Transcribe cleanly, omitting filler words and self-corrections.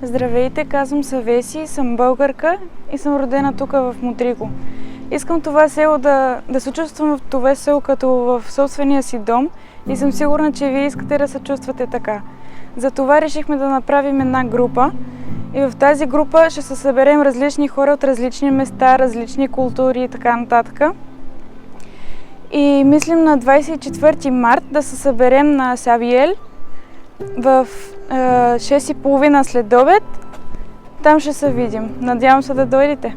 Здравейте, казвам се Веси, съм българка и съм родена тук в Мотриго. Искам това село да се чувствам в това село като в собствения си дом и съм сигурна, че вие искате да се чувствате така. Затова решихме да направим една група и в тази група ще се съберем различни хора от различни места, различни култури и така нататък. И мислим на 24 март да се съберем на Савиел в 6:30 след обед. Там ще се видим. Надявам се да дойдете.